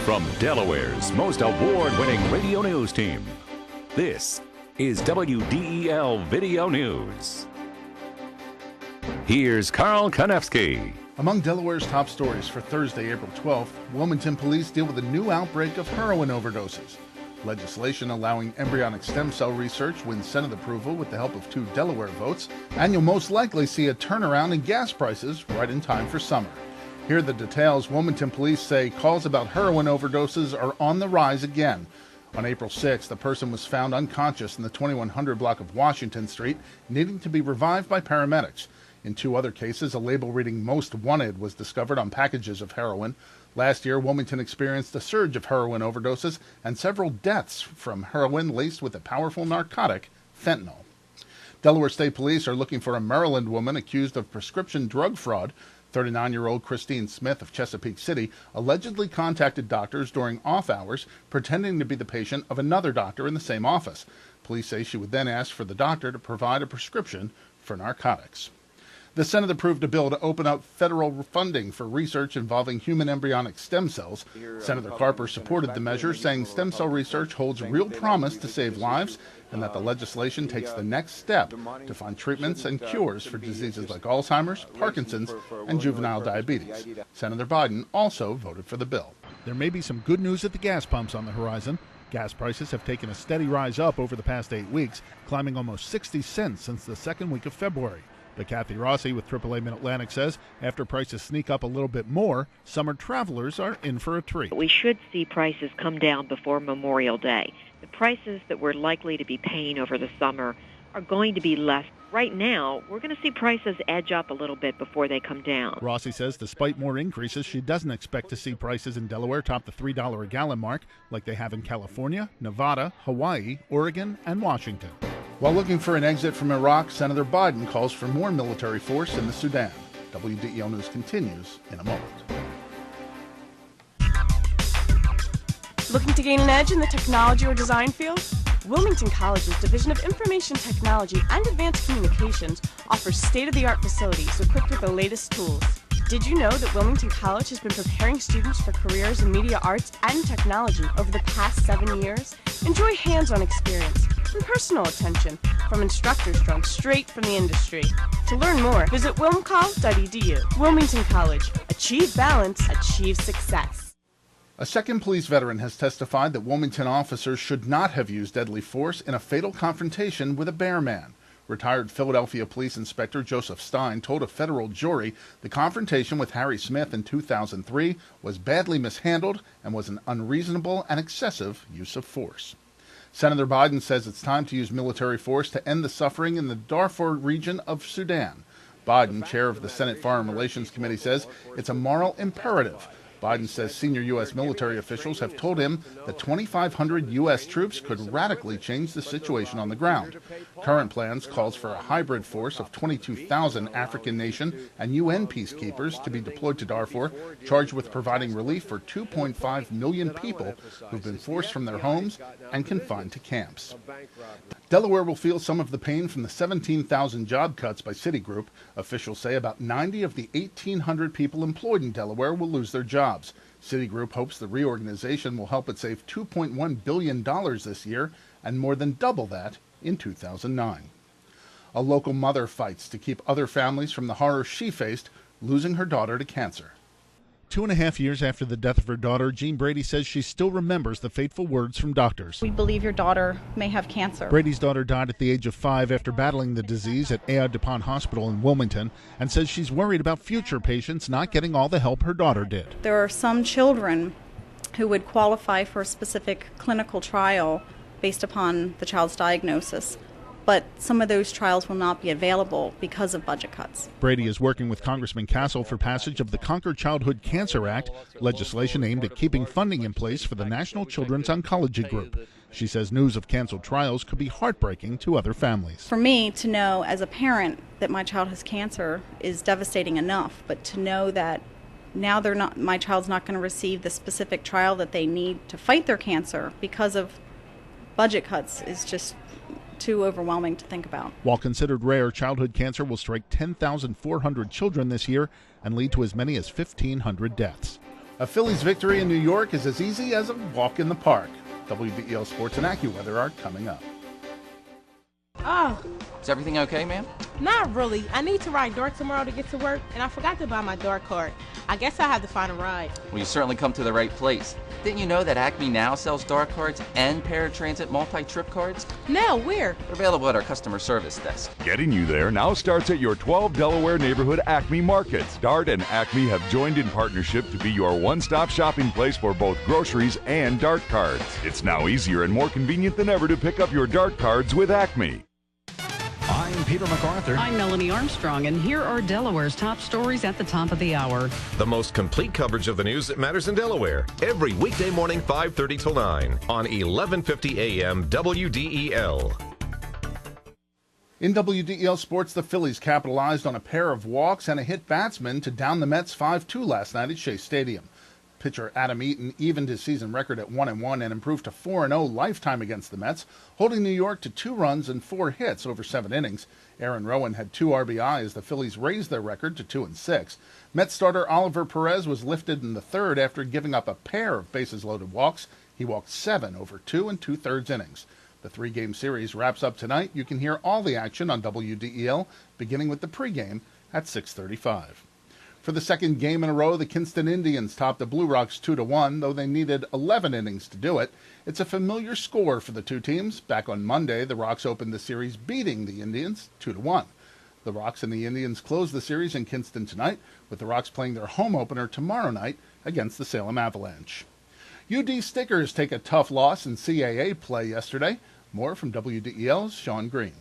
From Delaware's most award-winning radio news team, this is WDEL Video News. Here's Carl Konevsky. Among Delaware's top stories for Thursday, April 12th, Wilmington police deal with a new outbreak of heroin overdoses. Legislation allowing embryonic stem cell research wins Senate approval with the help of 2 Delaware votes, and you'll most likely see a turnaround in gas prices right in time for summer. Here are the details. Wilmington police say calls about heroin overdoses are on the rise again. On April 6th, a person was found unconscious in the 2100 block of Washington Street, needing to be revived by paramedics. In 2 other cases, a label reading "Most Wanted" was discovered on packages of heroin. Last year, Wilmington experienced a surge of heroin overdoses and several deaths from heroin laced with a powerful narcotic, fentanyl. Delaware State Police are looking for a Maryland woman accused of prescription drug fraud. 39-year-old Christine Smith of Chesapeake City allegedly contacted doctors during off hours, pretending to be the patient of another doctor in the same office. Police say she would then ask for the doctor to provide a prescription for narcotics. The Senate approved a bill to open up federal funding for research involving human embryonic stem cells. Senator Carper supported the measure, saying stem cell research holds real promise to save lives and that the legislation takes the next step to find treatments and cures for diseases like Alzheimer's, Parkinson's, and juvenile diabetes. Senator Biden also voted for the bill. There may be some good news at the gas pumps on the horizon. Gas prices have taken a steady rise up over the past 8 weeks, climbing almost 60 cents since the second week of February. But Kathy Rossi with AAA Mid-Atlantic says after prices sneak up a little bit more, summer travelers are in for a treat. We should see prices come down before Memorial Day. The prices that we're likely to be paying over the summer are going to be less. Right now, we're going to see prices edge up a little bit before they come down. Rossi says despite more increases, she doesn't expect to see prices in Delaware top the $3 a gallon mark like they have in California, Nevada, Hawaii, Oregon, and Washington. While looking for an exit from Iraq, Senator Biden calls for more military force in the Sudan. WDEL News continues in a moment. Looking to gain an edge in the technology or design field? Wilmington College's Division of Information Technology and Advanced Communications offers state-of-the-art facilities equipped with the latest tools. Did you know that Wilmington College has been preparing students for careers in media arts and technology over the past 7 years? Enjoy hands-on experience and personal attention from instructors drawn straight from the industry. To learn more, visit wilmcol.edu. Wilmington College. Achieve balance, achieve success. A second police veteran has testified that Wilmington officers should not have used deadly force in a fatal confrontation with a bear man. Retired Philadelphia Police Inspector Joseph Stein told a federal jury the confrontation with Harry Smith in 2003 was badly mishandled and was an unreasonable and excessive use of force. Senator Biden says it's time to use military force to end the suffering in the Darfur region of Sudan. Biden, chair of the Senate Foreign Relations Committee, says it's a moral imperative. Biden says senior U.S. military officials have told him that 2,500 U.S. troops could radically change the situation on the ground. Current plans calls for a hybrid force of 22,000 African nation and UN peacekeepers to be deployed to Darfur, charged with providing relief for 2.5 million people who've been forced from their homes and confined to camps. Delaware will feel some of the pain from the 17,000 job cuts by Citigroup. Officials say about 90 of the 1,800 people employed in Delaware will lose their jobs. Citigroup hopes the reorganization will help it save $2.1 billion this year and more than double that in 2009. A local mother fights to keep other families from the horror she faced, losing her daughter to cancer. 2.5 years after the death of her daughter, Jean Brady says she still remembers the fateful words from doctors. We believe your daughter may have cancer. Brady's daughter died at the age of 5 after battling the disease at A.I. DuPont Hospital in Wilmington and says she's worried about future patients not getting all the help her daughter did. There are some children who would qualify for a specific clinical trial based upon the child's diagnosis, but some of those trials will not be available because of budget cuts. Brady is working with Congressman Castle for passage of the Conquer Childhood Cancer Act, legislation aimed at keeping funding in place for the National Children's Oncology Group. She says news of canceled trials could be heartbreaking to other families. For me to know as a parent that my child has cancer is devastating enough, but to know that now my child's not going to receive the specific trial that they need to fight their cancer because of budget cuts is just too overwhelming to think about. While considered rare, childhood cancer will strike 10,400 children this year and lead to as many as 1,500 deaths. A Phillies victory in New York is as easy as a walk in the park. WDEL Sports and AccuWeather are coming up. Oh, Is everything okay, ma'am? not really. I need to ride DART tomorrow to get to work, and I forgot to buy my DART card. I guess I have to find a ride. Well, you certainly come to the right place. Didn't you know that Acme now sells DART cards and paratransit multi-trip cards? Now, where? They're available at our customer service desk. Getting you there now starts at your 12 Delaware neighborhood Acme markets. DART and Acme have joined in partnership to be your one-stop shopping place for both groceries and DART cards. It's now easier and more convenient than ever to pick up your DART cards with Acme. I'm Peter MacArthur. I'm Melanie Armstrong, and here are Delaware's top stories at the top of the hour. The most complete coverage of the news that matters in Delaware. Every weekday morning, 5:30 till 9 on 1150 AM WDEL. In WDEL Sports, the Phillies capitalized on a pair of walks and a hit batsman to down the Mets 5-2 last night at Shea Stadium. Pitcher Adam Eaton evened his season record at 1-1 and improved to 4-0 lifetime against the Mets, holding New York to 2 runs and 4 hits over 7 innings. Aaron Rowan had 2 RBI as the Phillies raised their record to 2-6. Mets starter Oliver Perez was lifted in the third after giving up a pair of bases-loaded walks. He walked 7 over 2 2/3 innings. The 3-game series wraps up tonight. You can hear all the action on WDEL, beginning with the pregame at 6:35. For the second game in a row, the Kinston Indians topped the Blue Rocks 2-1, though they needed 11 innings to do it. It's a familiar score for the two teams. Back on Monday, the Rocks opened the series beating the Indians 2-1. The Rocks and the Indians close the series in Kinston tonight, with the Rocks playing their home opener tomorrow night against the Salem Avalanche. UD Stickers take a tough loss in CAA play yesterday. More from WDEL's Sean Green.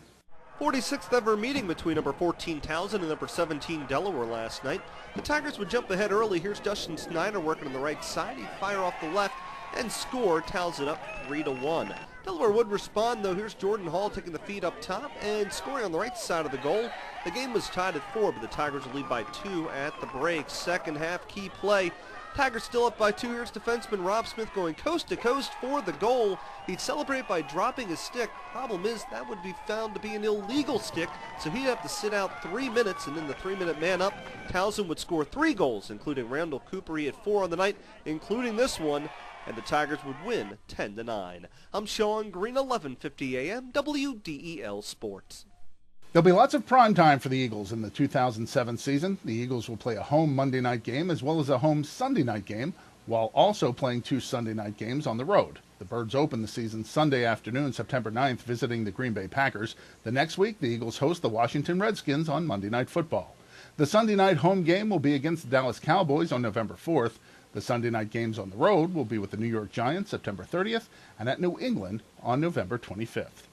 46th ever meeting between number 14 Townsend and number 17 Delaware last night. The Tigers would jump ahead early. Here's Justin Snyder working on the right side. He'd fire off the left and score. Townsend up 3-1. Delaware would respond, though. Here's Jordan Hall taking the feed up top and scoring on the right side of the goal. The game was tied at 4, but the Tigers would lead by 2 at the break. Second half key play. Tigers still up by 2. Here's defenseman Rob Smith going coast to coast for the goal. He'd celebrate by dropping his stick. Problem is, that would be found to be an illegal stick, so he'd have to sit out 3 minutes, and in the 3-minute man-up, Townsend would score 3 goals, including Randall Cooper. He had 4 on the night, including this one, and the Tigers would win 10-9. I'm Sean Green, 1150 AM, WDEL Sports. There'll be lots of prime time for the Eagles in the 2007 season. The Eagles will play a home Monday night game as well as a home Sunday night game, while also playing 2 Sunday night games on the road. The Birds open the season Sunday afternoon, September 9th, visiting the Green Bay Packers. The next week, the Eagles host the Washington Redskins on Monday Night Football. The Sunday night home game will be against the Dallas Cowboys on November 4th. The Sunday night games on the road will be with the New York Giants September 30th and at New England on November 25th.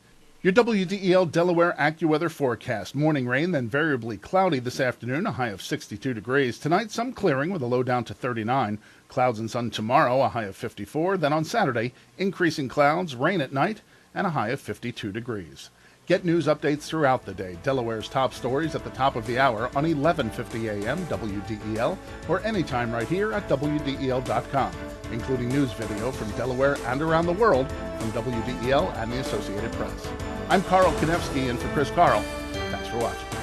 Your WDEL Delaware AccuWeather forecast. Morning rain, then variably cloudy this afternoon, a high of 62 degrees. Tonight, some clearing with a low down to 39. Clouds and sun tomorrow, a high of 54. Then on Saturday, increasing clouds, rain at night, and a high of 52 degrees. Get news updates throughout the day. Delaware's top stories at the top of the hour on 1150 AM WDEL or anytime right here at WDEL.com, including news video from Delaware and around the world from WDEL and the Associated Press. I'm Carl Konevsky in for Chris Carl. Thanks for watching.